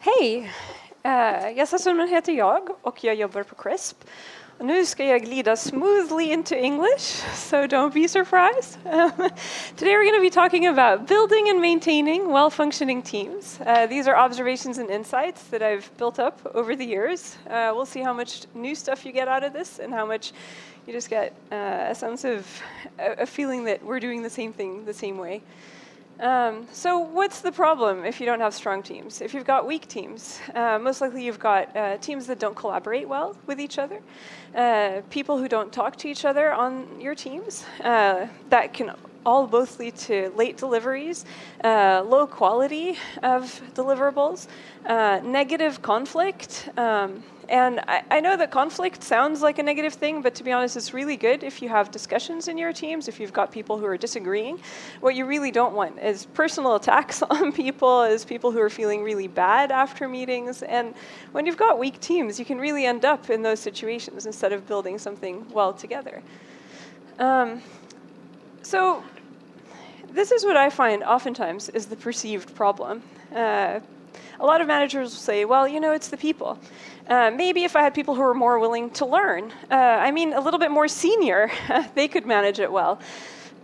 Hej! Yassal Sundman heter jag och jag jobbar på CRISP. Och nu ska jag glida smoothly into English, so don't be surprised. Today we're going to be talking about building and maintaining well-functioning teams. These are observations and insights that I've built up over the years. We'll see how much new stuff you get out of this and how much you just get a sense of a feeling that we're doing the same thing the same way. So what's the problem if you don't have strong teams? If you've got weak teams, most likely you've got teams that don't collaborate well with each other, people who don't talk to each other on your teams. That can all both lead to late deliveries, low quality of deliverables, negative conflict. And I know that conflict sounds like a negative thing, but to be honest, it's really good if you have discussions in your teams, if you've got people who are disagreeing. What you really don't want is personal attacks on people, is people who are feeling really bad after meetings. And when you've got weak teams, you can really end up in those situations instead of building something well together. So this is what I find oftentimes is the perceived problem. A lot of managers will say, well, you know, it's the people. Maybe if I had people who were more willing to learn, a little bit more senior, they could manage it well.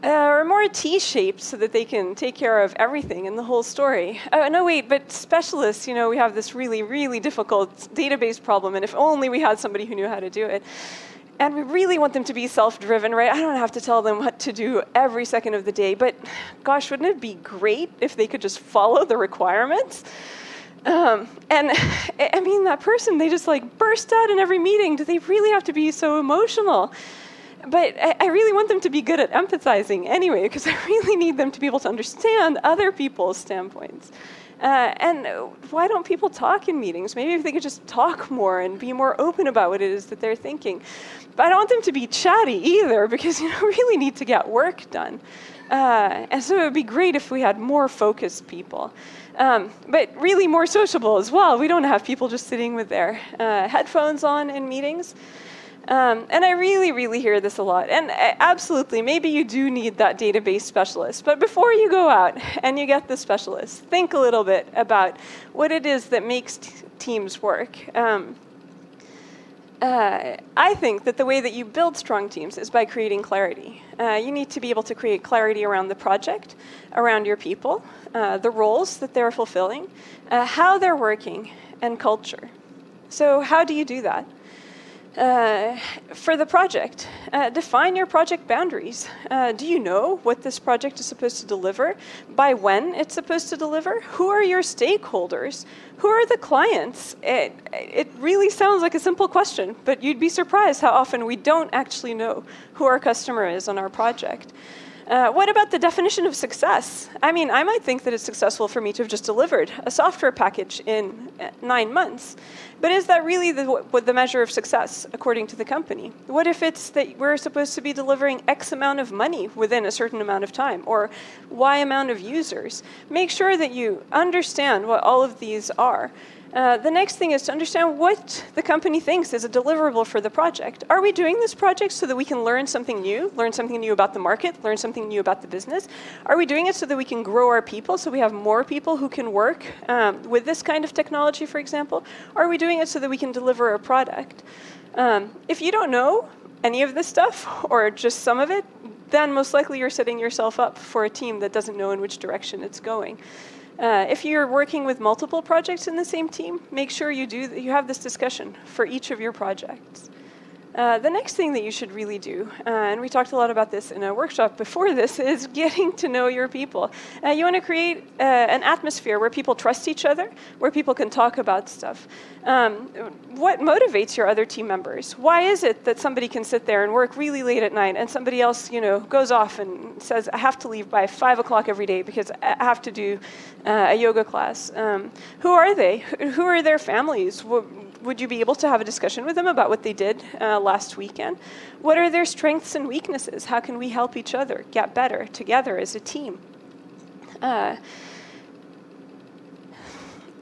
Or more T-shaped so that they can take care of everything and the whole story. No, wait, but specialists, you know, we have this really, really difficult database problem, and if only we had somebody who knew how to do it. And we really want them to be self-driven, right? I don't have to tell them what to do every second of the day, but gosh, wouldn't it be great if they could just follow the requirements? That person, they just like burst out in every meeting. Do they really have to be so emotional? But I really want them to be good at empathizing anyway, because I really need them to be able to understand other people's standpoints. And why don't people talk in meetings? Maybe if they could just talk more and be more open about what it is that they're thinking. But I don't want them to be chatty either, because you really need to get work done. And so it would be great if we had more focused people. But really more sociable as well. We don't have people just sitting with their headphones on in meetings. And I really, really hear this a lot. And absolutely, maybe you do need that database specialist. But before you go out and you get the specialist, think a little bit about what it is that makes teams work. I think that the way that you build strong teams is by creating clarity. You need to be able to create clarity around the project, around your people, the roles that they're fulfilling, how they're working, and culture. So how do you do that? For the project, define your project boundaries. Do you know what this project is supposed to deliver? By when it's supposed to deliver? Who are your stakeholders? Who are the clients? It really sounds like a simple question, but you'd be surprised how often we don't actually know who our customer is on our project. What about the definition of success? I might think that it's successful for me to have just delivered a software package in 9 months. But is that really the measure of success, according to the company? What if it's that we're supposed to be delivering X amount of money within a certain amount of time, or Y amount of users? Make sure that you understand what all of these are. The next thing is to understand what the company thinks is a deliverable for the project. Are we doing this project so that we can learn something new about the market, learn something new about the business? Are we doing it so that we can grow our people, so we have more people who can work with this kind of technology, for example? Are we doing it so that we can deliver a product? If you don't know any of this stuff, or just some of it, then most likely you're setting yourself up for a team that doesn't know in which direction it's going. If you're working with multiple projects in the same team, make sure you have this discussion for each of your projects. The next thing that you should really do, and we talked a lot about this in a workshop before this, is getting to know your people. You want to create an atmosphere where people trust each other, where people can talk about stuff. What motivates your other team members? Why is it that somebody can sit there and work really late at night and somebody else, goes off and says, I have to leave by 5 o'clock every day because I have to do a yoga class? Who are they? Who are their families? Would you be able to have a discussion with them about what they did last weekend? What are their strengths and weaknesses? How can we help each other get better together as a team? And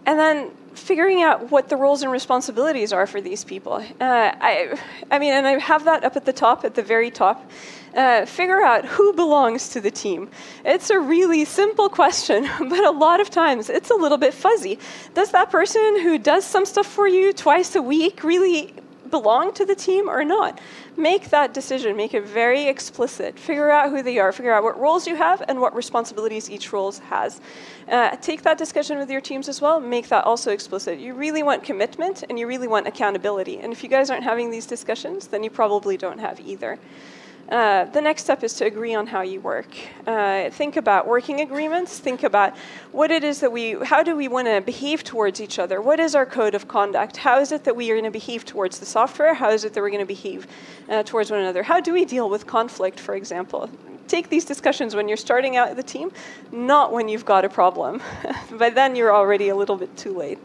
then figuring out what the roles and responsibilities are for these people. I mean, and I have that up at the top, at the very top. Figure out who belongs to the team. It's a really simple question, but a lot of times it's a little bit fuzzy. Does that person who does some stuff for you twice a week really belong to the team or not? Make that decision. Make it very explicit. Figure out who they are. Figure out what roles you have and what responsibilities each role has. Take that discussion with your teams as well. Make that also explicit. You really want commitment and you really want accountability. And if you guys aren't having these discussions, then you probably don't have either. The next step is to agree on how you work. Think about working agreements. Think about what it is that how do we want to behave towards each other? What is our code of conduct? How is it that we are going to behave towards the software? How is it that we're going to behave towards one another? How do we deal with conflict, for example? Take these discussions when you're starting out the team, not when you've got a problem. By then, you're already a little bit too late.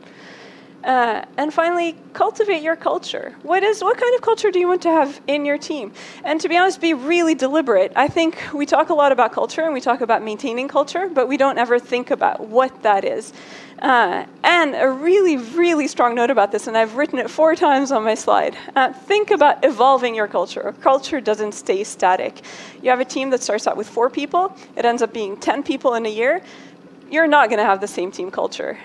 And finally, cultivate your culture. What kind of culture do you want to have in your team? And to be honest, be really deliberate. I think we talk a lot about culture and we talk about maintaining culture, but we don't ever think about what that is. And a really, really strong note about this, and I've written it 4 times on my slide. Think about evolving your culture. Culture doesn't stay static. You have a team that starts out with 4 people. It ends up being 10 people in a year. You're not going to have the same team culture.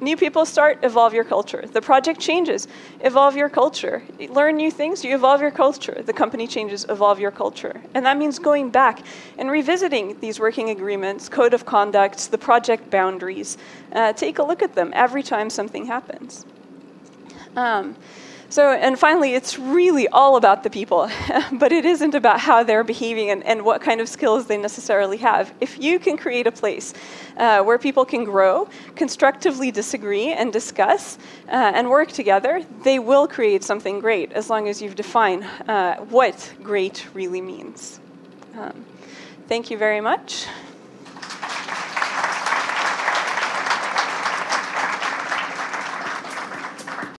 New people start, evolve your culture. The project changes, evolve your culture. You learn new things, you evolve your culture. The company changes, evolve your culture. And that means going back and revisiting these working agreements, code of conduct, the project boundaries. Take a look at them every time something happens. And finally, it's really all about the people, but it isn't about how they're behaving and what kind of skills they necessarily have. If you can create a place where people can grow, constructively disagree and discuss and work together, they will create something great as long as you've defined what great really means. Thank you very much.